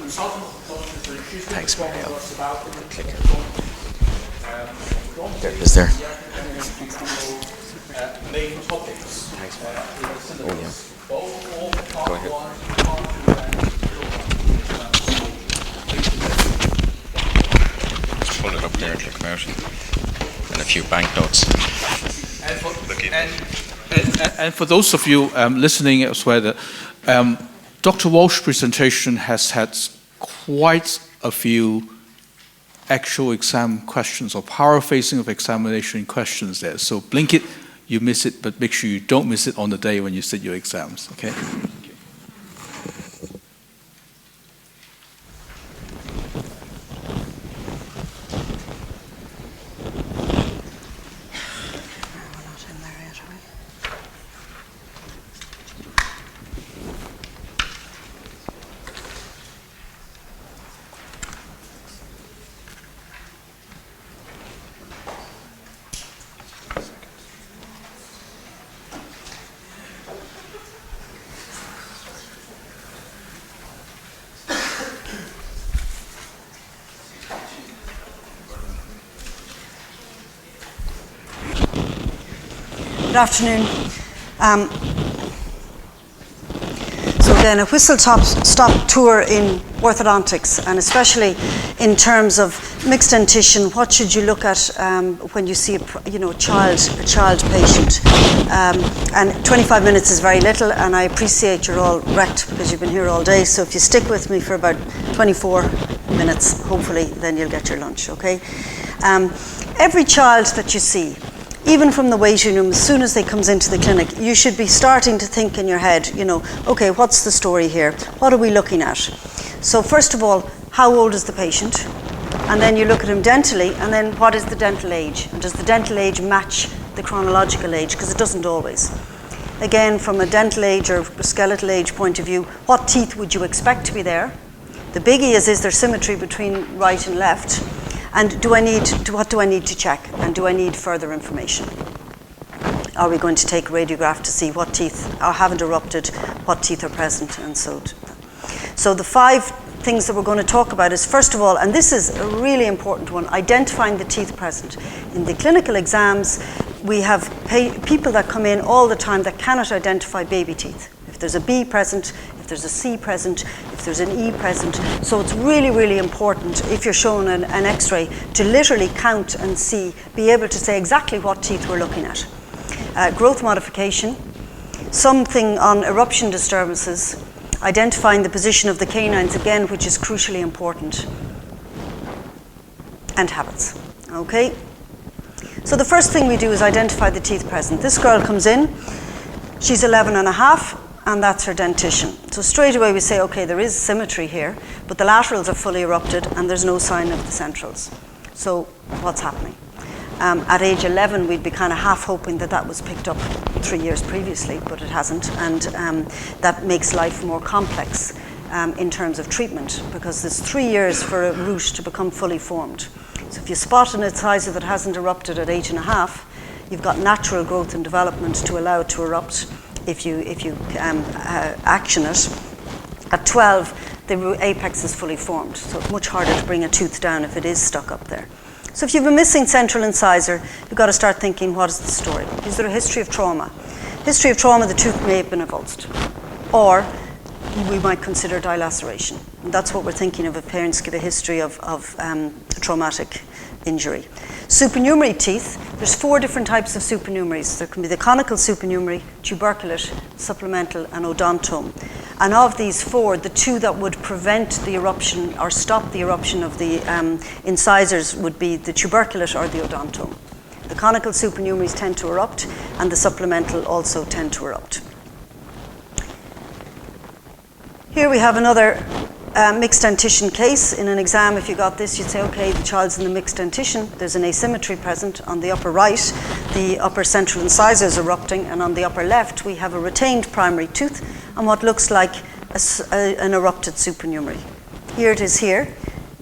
consultant. Thanks, Mario. Clicker. There it There is there. Main topics. Thanks, Mario. Oh, yeah. Go ahead. Just pull it up there and look out. And a few banknotes. And for those of you listening elsewhere, Dr. Walsh's presentation has had quite a few actual exam questions or power-facing of examination questions there. So blink it, you miss it, but make sure you don't miss it on the day when you sit your exams, okay? Good afternoon. So again, a whistle-stop tour in orthodontics, and especially in terms of mixed dentition. What should you look at when you see a child patient? And 25 minutes is very little, and I appreciate you're all wrecked because you've been here all day. So if you stick with me for about 24 minutes, hopefully, then you'll get your lunch. Okay. Every child that you see, even from the waiting room, as soon as they comes into the clinic, you should be starting to think in your head, okay, what's the story here? What are we looking at? So first of all, how old is the patient? And then you look at him dentally, and then what is the dental age? And does the dental age match the chronological age? Because it doesn't always. Again, from a dental age or skeletal age point of view, what teeth would you expect to be there? The biggie is there symmetry between right and left? And what do I need to check? And do I need further information? Are we going to take a radiograph to see what teeth haven't erupted, what teeth are present, and so on? So the 5 things that we're going to talk about is, first of all, and this is a really important one, identifying the teeth present. In the clinical exams, we have people that come in all the time that cannot identify baby teeth. If there's a B present, if there's a C present, if there's an E present. So it's really, really important, if you're shown an x-ray, to literally count and be able to say exactly what teeth we're looking at. Growth modification, something on eruption disturbances, identifying the position of the canines, again, which is crucially important, and habits. Okay? So the first thing we do is identify the teeth present. This girl comes in, she's 11 and a half, and that's her dentition. So straight away we say, okay, there is symmetry here, but the laterals are fully erupted and there's no sign of the centrals. So what's happening? At age 11, we'd be kind of half hoping that was picked up 3 years previously, but it hasn't, and that makes life more complex in terms of treatment, because there's 3 years for a root to become fully formed. So if you spot an incisor that hasn't erupted at 8 and a half, you've got natural growth and development to allow it to erupt. If you action it, at 12, the apex is fully formed. So it's much harder to bring a tooth down if it is stuck up there. So if you have a missing central incisor, you've got to start thinking, what is the story? Is there a history of trauma? History of trauma, the tooth may have been avulsed. Or we might consider dilaceration. And that's what we're thinking of if parents give a history of traumatic injury. Supernumerary teeth, there's 4 different types of supernumeraries. There can be the conical supernumerary, tuberculate, supplemental, and odontome. And of these 4, the 2 that would prevent the eruption or stop the eruption of the incisors would be the tuberculate or the odontome. The conical supernumeraries tend to erupt, and the supplemental also tend to erupt. Here we have another mixed dentition case. In an exam, if you got this, you'd say, okay, the child's in the mixed dentition. There's an asymmetry present. On the upper right, the upper central incisor is erupting, and on the upper left, we have a retained primary tooth and what looks like an erupted supernumerary. Here it is here.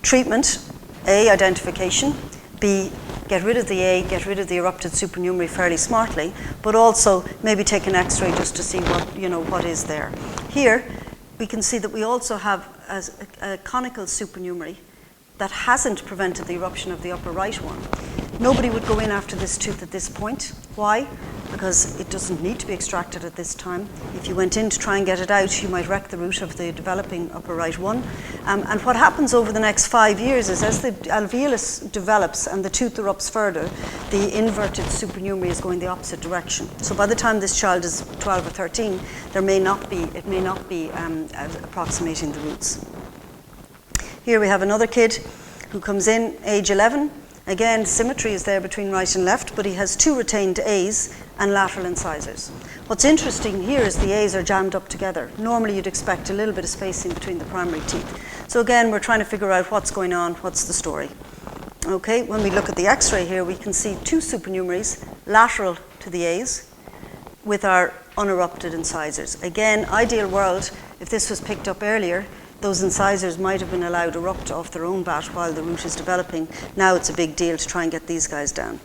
Treatment, A, identification. B, get rid of the A, get rid of the erupted supernumerary fairly smartly, but also maybe take an x-ray just to see what is there. Here, we can see that we also have a conical supernumerary that hasn't prevented the eruption of the upper right one, nobody would go in after this tooth at this point. Why? Because it doesn't need to be extracted at this time. If you went in to try and get it out, you might wreck the root of the developing upper right one. And what happens over the next 5 years is as the alveolus develops and the tooth erupts further, the inverted supernumerary is going the opposite direction. So by the time this child is 12 or 13, it may not be approximating the roots. Here we have another kid who comes in, age 11. Again, symmetry is there between right and left, but he has 2 retained A's and lateral incisors. What's interesting here is the A's are jammed up together. Normally you'd expect a little bit of spacing between the primary teeth. So again, we're trying to figure out what's going on, what's the story. Okay, when we look at the X-ray here, we can see 2 supernumeraries lateral to the A's with our unerupted incisors. Again, ideal world, if this was picked up earlier, those incisors might have been allowed to erupt off their own bat while the root is developing. Now it's a big deal to try and get these guys down.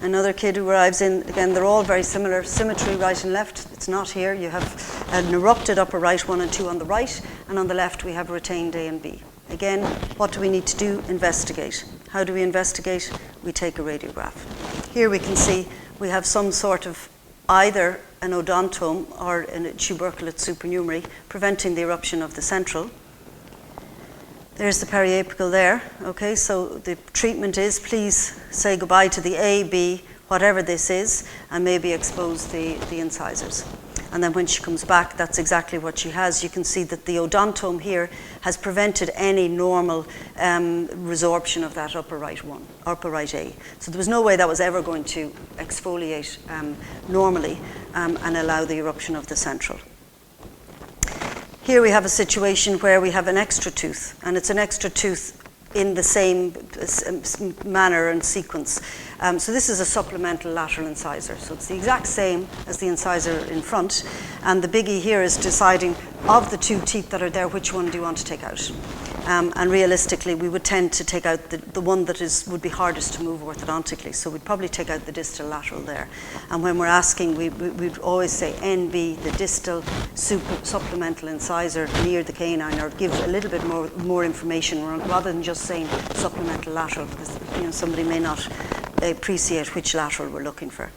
Another kid who arrives in, again, they're all very similar. Symmetry right and left, it's not here. You have an erupted upper right 1 and 2 on the right, and on the left we have retained A and B. Again, what do we need to do? Investigate. How do we investigate? We take a radiograph. Here we can see we have some sort of either an odontome or a tuberculate supernumerary preventing the eruption of the central. There's the periapical there. Okay, so the treatment is please say goodbye to the A, B, whatever this is, and maybe expose the incisors. And then when she comes back, that's exactly what she has. You can see that the odontome here has prevented any normal resorption of that upper right one, upper right A. So there was no way that was ever going to exfoliate normally and allow the eruption of the central. Here we have a situation where we have an extra tooth, and it's an extra tooth in the same manner and sequence. So this is a supplemental lateral incisor. So it's the exact same as the incisor in front. And the biggie here is deciding of the 2 teeth that are there, which one do you want to take out? And realistically, we would tend to take out the one that would be hardest to move orthodontically. So we'd probably take out the distal lateral there. And when we're asking, we'd always say NB, the distal supplemental incisor near the canine, or give a little bit more information rather than just saying supplemental lateral, because somebody may not appreciate which lateral we're looking for.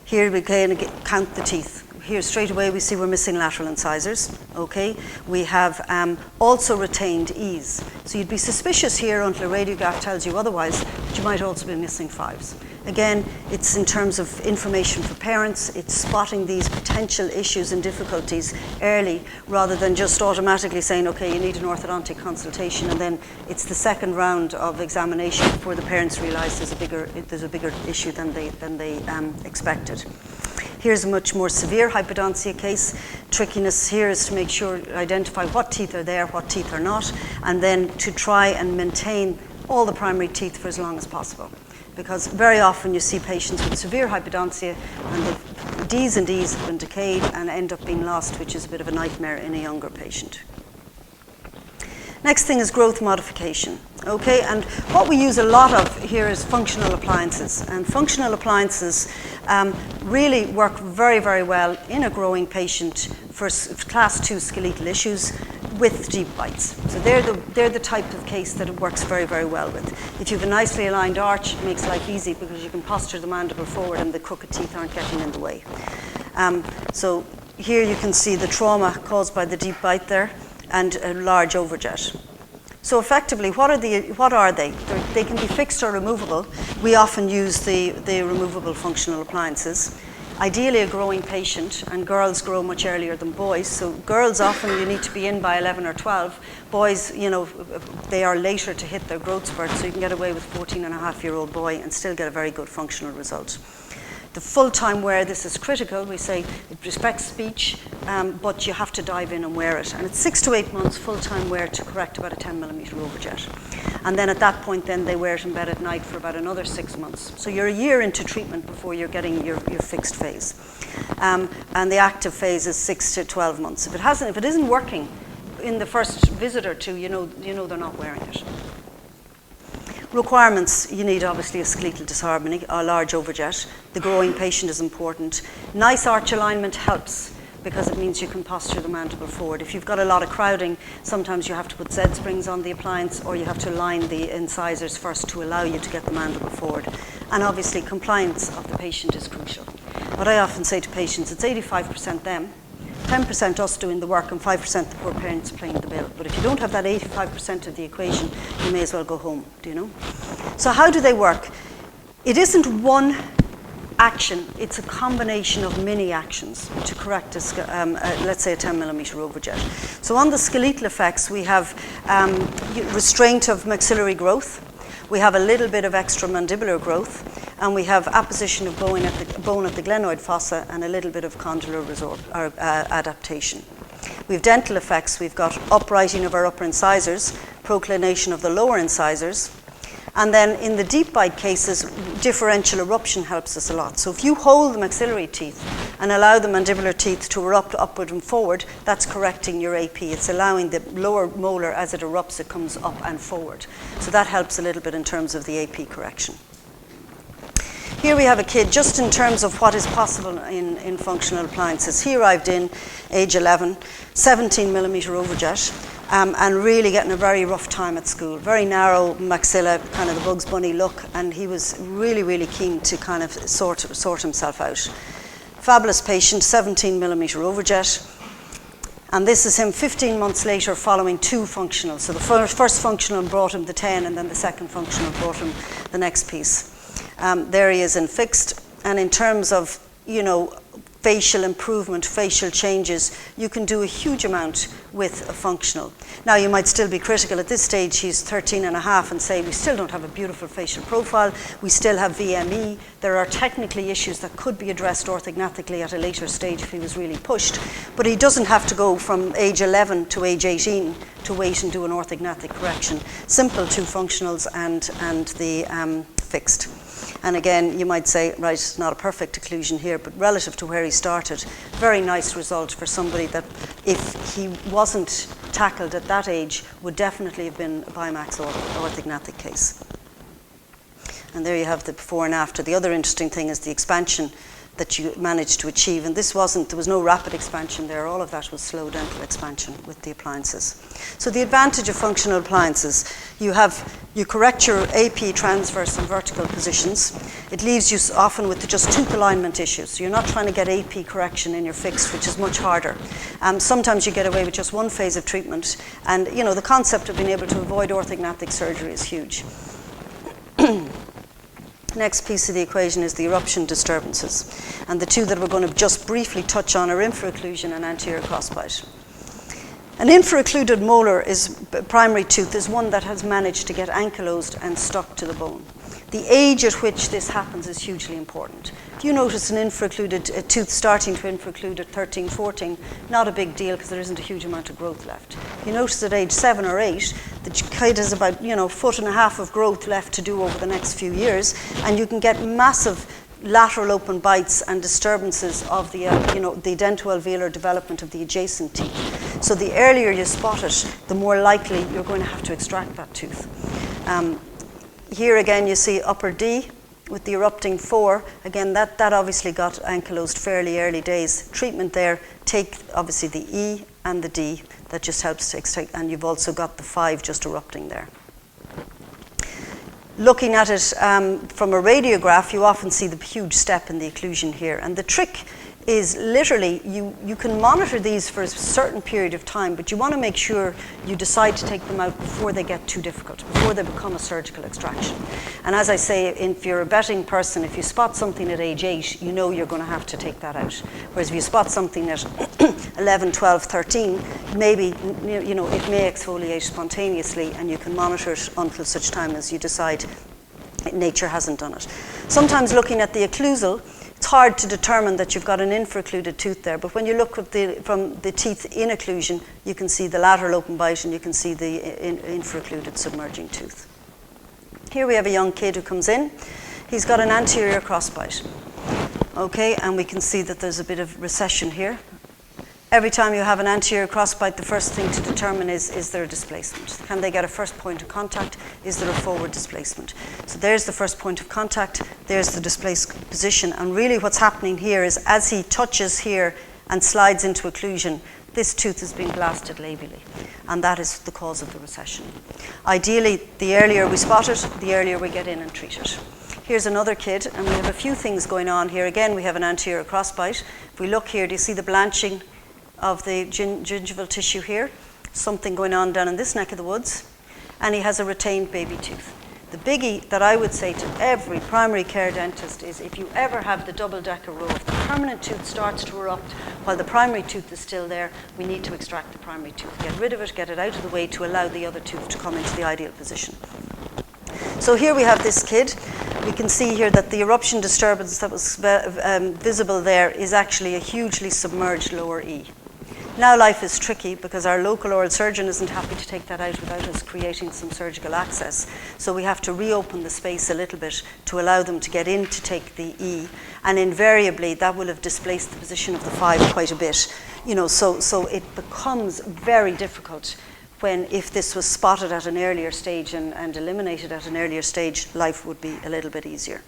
Here we can count the teeth. Here straight away we see we're missing lateral incisors. Okay, we have also retained E's. So you'd be suspicious here until a radiograph tells you otherwise, but you might also be missing 5s. Again, it's in terms of information for parents. It's spotting these potential issues and difficulties early rather than just automatically saying, okay, you need an orthodontic consultation, and then it's the second round of examination before the parents realize there's a bigger issue than they expected. Here's a much more severe hypodontia case. Trickiness here is to make sure, identify what teeth are there, what teeth are not, and then to try and maintain all the primary teeth for as long as possible. Because very often you see patients with severe hypodontia and the D's and D's have been decayed and end up being lost, which is a bit of a nightmare in a younger patient. Next thing is growth modification. Okay, and what we use a lot of here is functional appliances. And functional appliances really work very, very well in a growing patient for class 2 skeletal issues with deep bites. So they're the type of case that it works very, very well with. If you have a nicely aligned arch, it makes life easy because you can posture the mandible forward and the crooked teeth aren't getting in the way. So here you can see the trauma caused by the deep bite there and a large overjet. So effectively, what are they? They can be fixed or removable. We often use the removable functional appliances. Ideally a growing patient, and girls grow much earlier than boys, so girls often you need to be in by 11 or 12. Boys, they are later to hit their growth spurt, so you can get away with a 14-and-a-half-year-old boy and still get a very good functional result. The full-time wear, this is critical. We say it respects speech, but you have to dive in and wear it. And it's 6 to 8 months full-time wear to correct about a 10mm overjet. And then at that point, then they wear it in bed at night for about another 6 months. So you're a year into treatment before you're getting your fixed phase. And the active phase is 6 to 12 months. If it isn't working in the first visit or two, you know they're not wearing it. Requirements, you need obviously a skeletal disharmony, a large overjet. The growing patient is important. Nice arch alignment helps, because it means you can posture the mandible forward. If you've got a lot of crowding, sometimes you have to put Z-springs on the appliance, or you have to line the incisors first to allow you to get the mandible forward. And obviously, compliance of the patient is crucial. What I often say to patients, it's 85% them, 10% us doing the work, and 5% the poor parents paying the bill. But if you don't have that 85% of the equation, you may as well go home, do you know? So how do they work? It isn't one action, it's a combination of mini actions to correct, let's say, a 10 millimeter overjet. So on the skeletal effects, we have restraint of maxillary growth, we have a little bit of extramandibular growth, and we have apposition of bone at the glenoid fossa and a little bit of condylar adaptation. We have dental effects. We've got uprighting of our upper incisors, proclination of the lower incisors, and then in the deep bite cases, differential eruption helps us a lot. So if you hold the maxillary teeth and allow the mandibular teeth to erupt upward and forward, that's correcting your AP. It's allowing the lower molar, as it erupts, it comes up and forward. So that helps a little bit in terms of the AP correction. Here we have a kid, just in terms of what is possible in functional appliances. He arrived in, age 11, 17 millimeter overjet, and really getting a very rough time at school. Very narrow maxilla, kind of the Bugs Bunny look, and he was really, really keen to kind of sort himself out. Fabulous patient, 17 millimeter overjet. And this is him 15 months later following 2 functionals. So the first functional brought him the 10, and then the second functional brought him the next piece. There he is in fixed, and in terms of, you know, facial improvement, facial changes, you can do a huge amount with a functional. Now, you might still be critical at this stage. He's 13 and a half, and say we still don't have a beautiful facial profile, we still have VME, there are technically issues that could be addressed orthognatically at a later stage if he was really pushed, but he doesn't have to go from age 11 to age 18 to wait and do an orthognathic correction. Simple 2 functionals and the fixed. And again, you might say, right, it's not a perfect occlusion here, but relative to where he started, very nice result for somebody that, if he wasn't tackled at that age, would definitely have been a Bimax orthognathic case. And there you have the before and after. The other interesting thing is the expansion that you managed to achieve. And there was no rapid expansion there. All of that was slow dental expansion with the appliances. So the advantage of functional appliances, you correct your AP transverse and vertical positions. It leaves you often with just tooth alignment issues. So you're not trying to get AP correction in your fixed, which is much harder. Sometimes you get away with just one phase of treatment. And you know, the concept of being able to avoid orthognathic surgery is huge. Next piece of the equation is the eruption disturbances. And the 2 that we're going to just briefly touch on are infraocclusion and anterior crossbite. An infraoccluded molar primary tooth is one that has managed to get ankylosed and stuck to the bone. The age at which this happens is hugely important. If you notice an infraoccluded tooth starting to infraocclude at 13, 14, not a big deal because there isn't a huge amount of growth left. If you notice at age 7 or 8, the kid has about 1.5 foot of growth left to do over the next few years, and you can get massive lateral open bites and disturbances of the dentoalveolar development of the adjacent teeth. So the earlier you spot it, the more likely you're going to have to extract that tooth. Here again you see upper D with the erupting 4. Again, that obviously got ankylosed fairly early days. Treatment there, take obviously the E and the D. That just helps to extract, and you've also got the 5 just erupting there. Looking at it from a radiograph, you often see the huge step in the occlusion here. And the trick is literally, you can monitor these for a certain period of time, but you want to make sure you decide to take them out before they get too difficult, before they become a surgical extraction. And as I say, if you're a betting person, if you spot something at age 8, you know you're going to have to take that out. Whereas if you spot something at 11, 12, 13, maybe it may exfoliate spontaneously, and you can monitor it until such time as you decide nature hasn't done it. Sometimes looking at the occlusal, it's hard to determine that you've got an infraoccluded tooth there, but when you look at from the teeth in occlusion, you can see the lateral open bite and you can see the infraoccluded submerging tooth. Here we have a young kid who comes in. He's got an anterior crossbite. Okay, and we can see that there's a bit of recession here. Every time you have an anterior crossbite, the first thing to determine is there a displacement? Can they get a first point of contact? Is there a forward displacement? So there's the first point of contact, there's the displaced position, and really what's happening here is as he touches here and slides into occlusion, this tooth is being blasted labially, and that is the cause of the recession. Ideally, the earlier we spot it, the earlier we get in and treat it. Here's another kid, and we have a few things going on here. Again, we have an anterior crossbite. If we look here, do you see the blanching of the gingival tissue here? Something going on down in this neck of the woods. And he has a retained baby tooth. The biggie that I would say to every primary care dentist is if you ever have the double-decker row, if the permanent tooth starts to erupt while the primary tooth is still there, we need to extract the primary tooth. Get rid of it, get it out of the way to allow the other tooth to come into the ideal position. So here we have this kid. We can see here that the eruption disturbance that was visible there is actually a hugely submerged lower E. Now life is tricky because our local oral surgeon isn't happy to take that out without us creating some surgical access. So we have to reopen the space a little bit to allow them to get in to take the E. And invariably that will have displaced the position of the 5 quite a bit. You know, so it becomes very difficult when, if this was spotted at an earlier stage and eliminated at an earlier stage, life would be a little bit easier.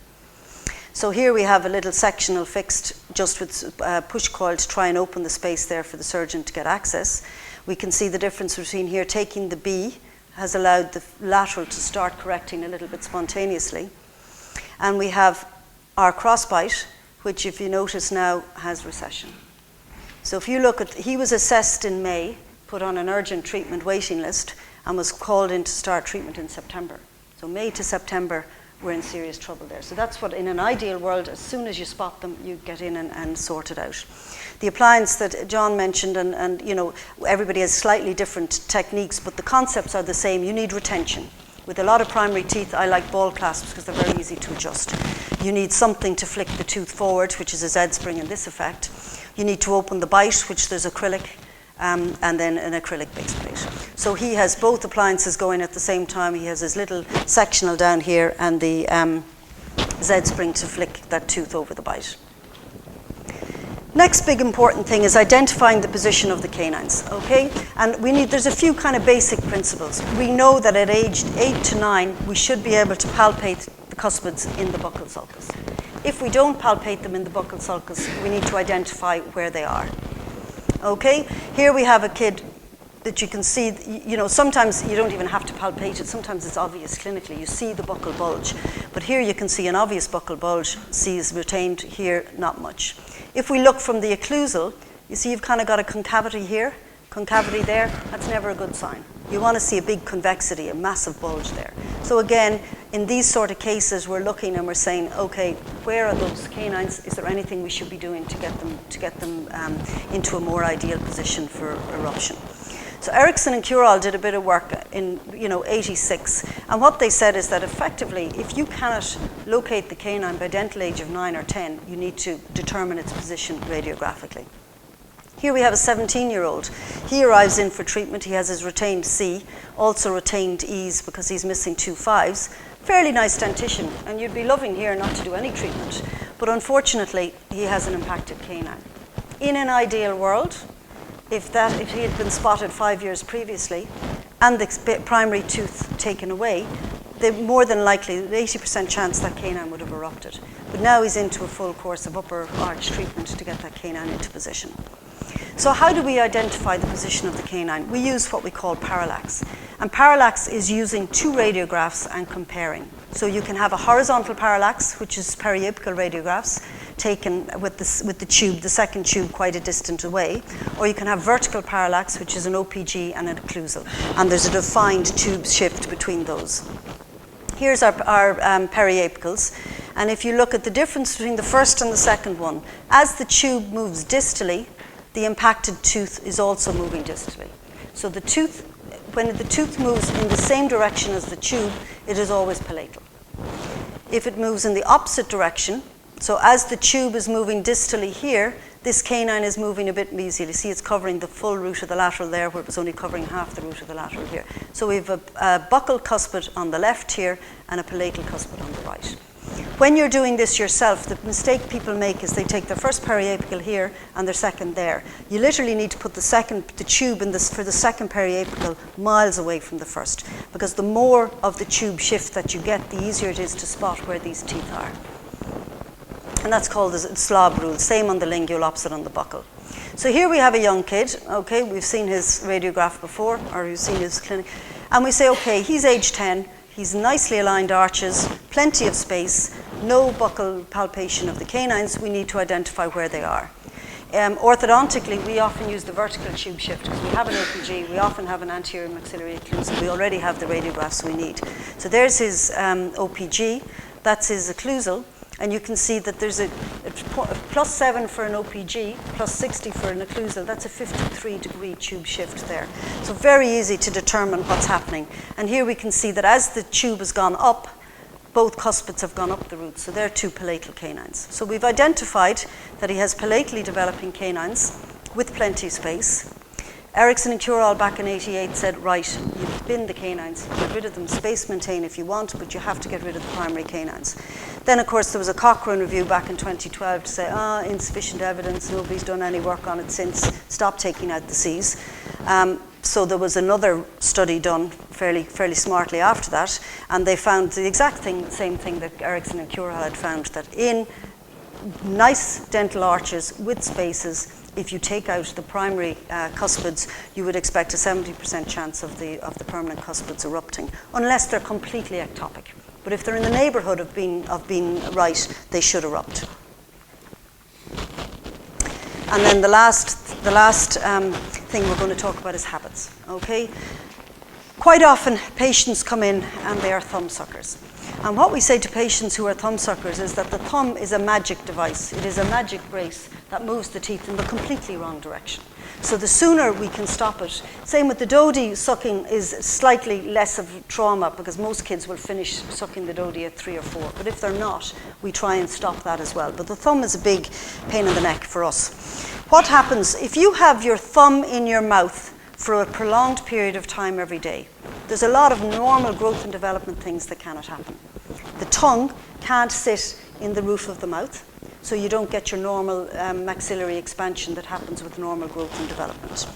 So here we have a little sectional fixed just with push coil to try and open the space there for the surgeon to get access. We can see the difference between here taking the B has allowed the lateral to start correcting a little bit spontaneously. And we have our crossbite, which if you notice now has recession. So if you look at, he was assessed in May, put on an urgent treatment waiting list, and was called in to start treatment in September. So May to September, we're in serious trouble there. So that's what, in an ideal world, as soon as you spot them, you get in and sort it out. The appliance that John mentioned, and you know, everybody has slightly different techniques, but the concepts are the same. You need retention. With a lot of primary teeth, I like ball clasps because they're very easy to adjust. You need something to flick the tooth forward, which is a Z-spring in this effect. You need to open the bite, which there's acrylic, and then an acrylic base plate. So he has both appliances going at the same time. He has his little sectional down here and the Z-spring to flick that tooth over the bite. Next big important thing is identifying the position of the canines, okay? And there's a few kind of basic principles. We know that at age 8 to 9, we should be able to palpate the cuspids in the buccal sulcus. If we don't palpate them in the buccal sulcus, we need to identify where they are. Okay, here we have a kid that you can see, you know, sometimes you don't even have to palpate it. Sometimes it's obvious clinically. You see the buccal bulge. But here you can see an obvious buccal bulge. C is retained here, not much. If we look from the occlusal, you see you've kind of got a concavity here, concavity there. That's never a good sign. You want to see a big convexity, a massive bulge there. So again, in these sort of cases, we're looking and we're saying, okay, where are those canines? Is there anything we should be doing to get them into a more ideal position for eruption? So Erickson and Curall did a bit of work in 86, and what they said is that effectively, if you cannot locate the canine by dental age of 9 or 10, you need to determine its position radiographically. Here we have a 17-year-old. He arrives in for treatment. He has his retained C, also retained E's because he's missing 2 5s. Fairly nice dentition, and you'd be loving here not to do any treatment. But unfortunately, he has an impacted canine. In an ideal world, if he had been spotted 5 years previously and the primary tooth taken away, more than likely, 80% chance that canine would have erupted. But now he's into a full course of upper arch treatment to get that canine into position. So how do we identify the position of the canine? We use what we call parallax. And parallax is using 2 radiographs and comparing. So you can have a horizontal parallax, which is periapical radiographs, taken with the tube, the second tube quite a distance away. Or you can have vertical parallax, which is an OPG and an occlusal. And there's a defined tube shift between those. Here's our periapicals. And if you look at the difference between the first and the second one, as the tube moves distally, the impacted tooth is also moving distally. So the tooth, when the tooth moves in the same direction as the tube, it is always palatal. If it moves in the opposite direction, so as the tube is moving distally here, this canine is moving a bit mesially. See, it's covering the full root of the lateral there, where it was only covering half the root of the lateral here. So we have a buccal cuspid on the left here and a palatal cuspid on the right. When you're doing this yourself, the mistake people make is they take their first periapical here and their second there. You literally need to put the tube for the second periapical miles away from the first, because the more of the tube shift that you get, the easier it is to spot where these teeth are. And that's called the slob rule. Same on the lingual, opposite on the buccal. So here we have a young kid, okay, we've seen his radiograph before, or we've seen his clinic, and we say, okay, he's age 10, he's nicely aligned arches, plenty of space, no buccal palpation of the canines, we need to identify where they are. Orthodontically, we often use the vertical tube shift because we have an OPG, we often have an anterior maxillary occlusal, we already have the radiographs we need. So there's his OPG, that's his occlusal, and you can see that there's a +7 for an OPG, +60 for an occlusal. That's a 53-degree tube shift there. So very easy to determine what's happening. And here we can see that as the tube has gone up, both cuspids have gone up the root. So they're two palatal canines. So we've identified that he has palatally developing canines with plenty of space. Erickson and Curall back in '88 said, right, you bin the canines, get rid of them, space maintain if you want, but you have to get rid of the primary canines. Then, of course, there was a Cochrane review back in 2012 to say, insufficient evidence, nobody's done any work on it since, stop taking out the Cs. So there was another study done fairly smartly after that, and they found the exact same thing that Erickson and Curall had found, that in nice dental arches with spaces, if you take out the primary cuspids, you would expect a 70% chance of the permanent cuspids erupting, unless they're completely ectopic. But if they're in the neighborhood of being right, they should erupt. And then the last thing we're going to talk about is habits. Okay, quite often patients come in and they are thumb suckers. And what we say to patients who are thumb suckers is that the thumb is a magic device. It is a magic brace that moves the teeth in the completely wrong direction. So the sooner we can stop it. Same with the dodie, sucking is slightly less of trauma because most kids will finish sucking the dodie at 3 or 4. But if they're not, we try and stop that as well. But the thumb is a big pain in the neck for us. What happens if you have your thumb in your mouth for a prolonged period of time every day? There's a lot of normal growth and development things that cannot happen. The tongue can't sit in the roof of the mouth, so you don't get your normal maxillary expansion that happens with normal growth and development.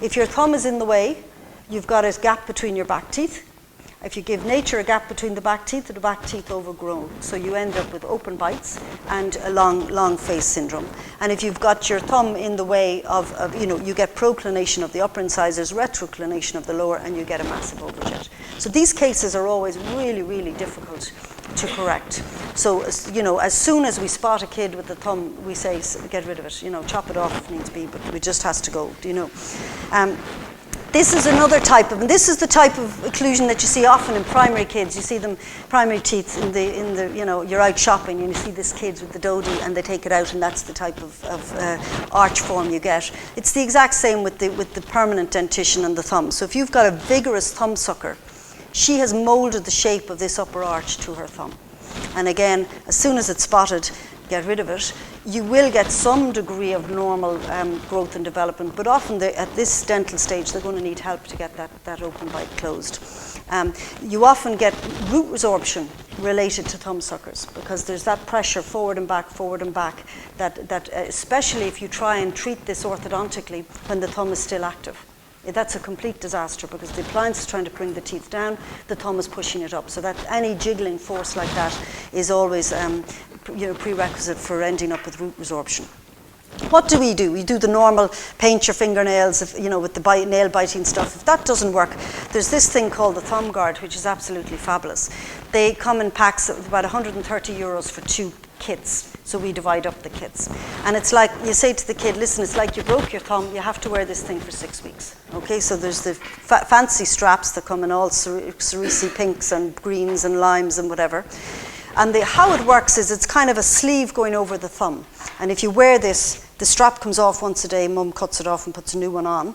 If your thumb is in the way, you've got a gap between your back teeth. If you give nature a gap between the back teeth overgrown. So you end up with open bites and a long face syndrome. And if you've got your thumb in the way of you get proclination of the upper incisors, retroclination of the lower, and you get a massive overjet. So these cases are always really, really difficult to correct. So, as soon as we spot a kid with the thumb, we say, get rid of it, chop it off if needs be, but it just has to go, This is another type of, and this is the type of occlusion that you see often in primary kids. You see them, primary teeth in the you're out shopping and you see this kid with the dodie and they take it out and that's the type of arch form you get. It's the exact same with the permanent dentition and the thumb. So if you've got a vigorous thumb sucker, she has molded the shape of this upper arch to her thumb. And again, as soon as it's spotted, get rid of it. You will get some degree of normal growth and development, but often at this dental stage, they're going to need help to get that open bite closed. You often get root resorption related to thumb suckers because there's that pressure forward and back, that especially if you try and treat this orthodontically when the thumb is still active. That's a complete disaster because the appliance is trying to bring the teeth down, the thumb is pushing it up. So that any jiggling force like that is always prerequisite for ending up with root resorption. What do? We do the normal paint your fingernails, with the nail biting stuff. If that doesn't work, there's this thing called the thumb guard, which is absolutely fabulous. They come in packs of about €130 for 2 kits. So we divide up the kits. And it's like, you say to the kid, listen, it's like you broke your thumb, you have to wear this thing for 6 weeks. Okay, so there's the fancy straps that come in all cerise pinks and greens and limes and whatever. And how it works is it's kind of a sleeve going over the thumb. And if you wear this, the strap comes off once a day, mum cuts it off and puts a new one on,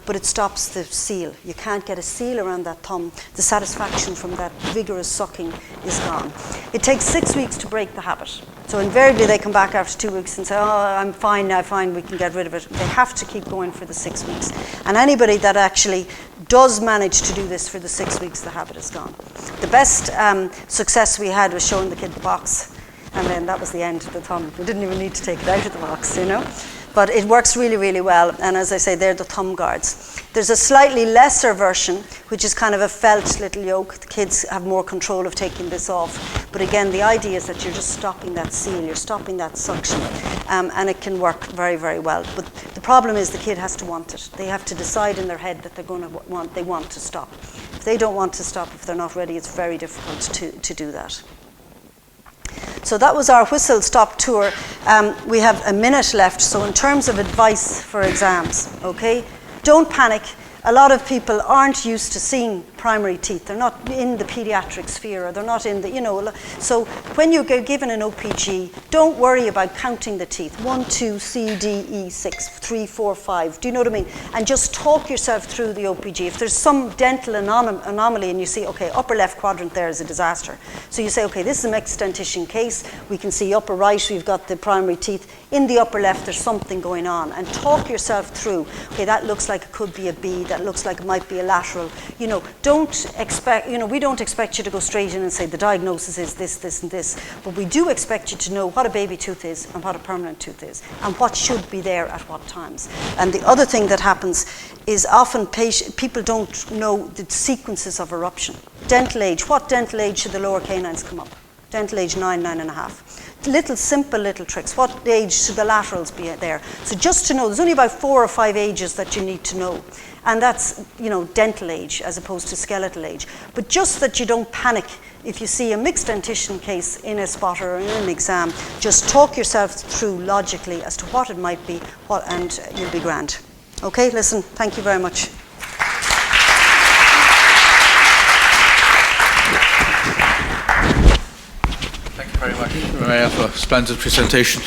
but it stops the seal. You can't get a seal around that thumb. The satisfaction from that vigorous sucking is gone. It takes 6 weeks to break the habit. So invariably they come back after 2 weeks and say, I'm fine now, fine, we can get rid of it. They have to keep going for the 6 weeks. And anybody that actually does manage to do this for the 6 weeks, the habit is gone. The best success we had was showing the kid the box. And then that was the end of the thumb. We didn't even need to take it out of the box, But it works really, really well. And as I say, they're the thumb guards. There's a slightly lesser version, which is kind of a felt little yoke. The kids have more control of taking this off. But again, the idea is that you're just stopping that seal, you're stopping that suction, and it can work very, very well. But the problem is the kid has to want it. They have to decide in their head that they want to stop. If they don't want to stop, if they're not ready, it's very difficult to do that. So that was our whistle stop tour. We have a minute left. So in terms of advice for exams, okay, don't panic. A lot of people aren't used to seeing primary teeth. They're not in the pediatric sphere, or they're not in the, so when you get given an OPG, don't worry about counting the teeth. 1, 2, C, D, E, 6, 3, 4, 5. Do you know what I mean? And just talk yourself through the OPG. If there's some dental anomaly and you see, okay, upper left quadrant there is a disaster. So you say, okay, this is a mixed dentition case. We can see upper right, we've got the primary teeth. In the upper left, there's something going on. And talk yourself through, okay, that looks like it could be a B, that looks like it might be a lateral. Don't expect, we don't expect you to go straight in and say the diagnosis is this, this, and this. But we do expect you to know what a baby tooth is and what a permanent tooth is and what should be there at what times. And the other thing that happens is often people don't know the sequences of eruption. Dental age, what dental age should the lower canines come up? Dental age 9, 9.5. Simple little tricks. What age should the laterals be there? So just to know, there's only about 4 or 5 ages that you need to know. And that's, dental age as opposed to skeletal age. But just that you don't panic if you see a mixed dentition case in a spotter or in an exam, just talk yourself through logically as to what it might be, and you'll be grand. Okay, listen, thank you very much. Thank you very much, Maria, for a splendid presentation.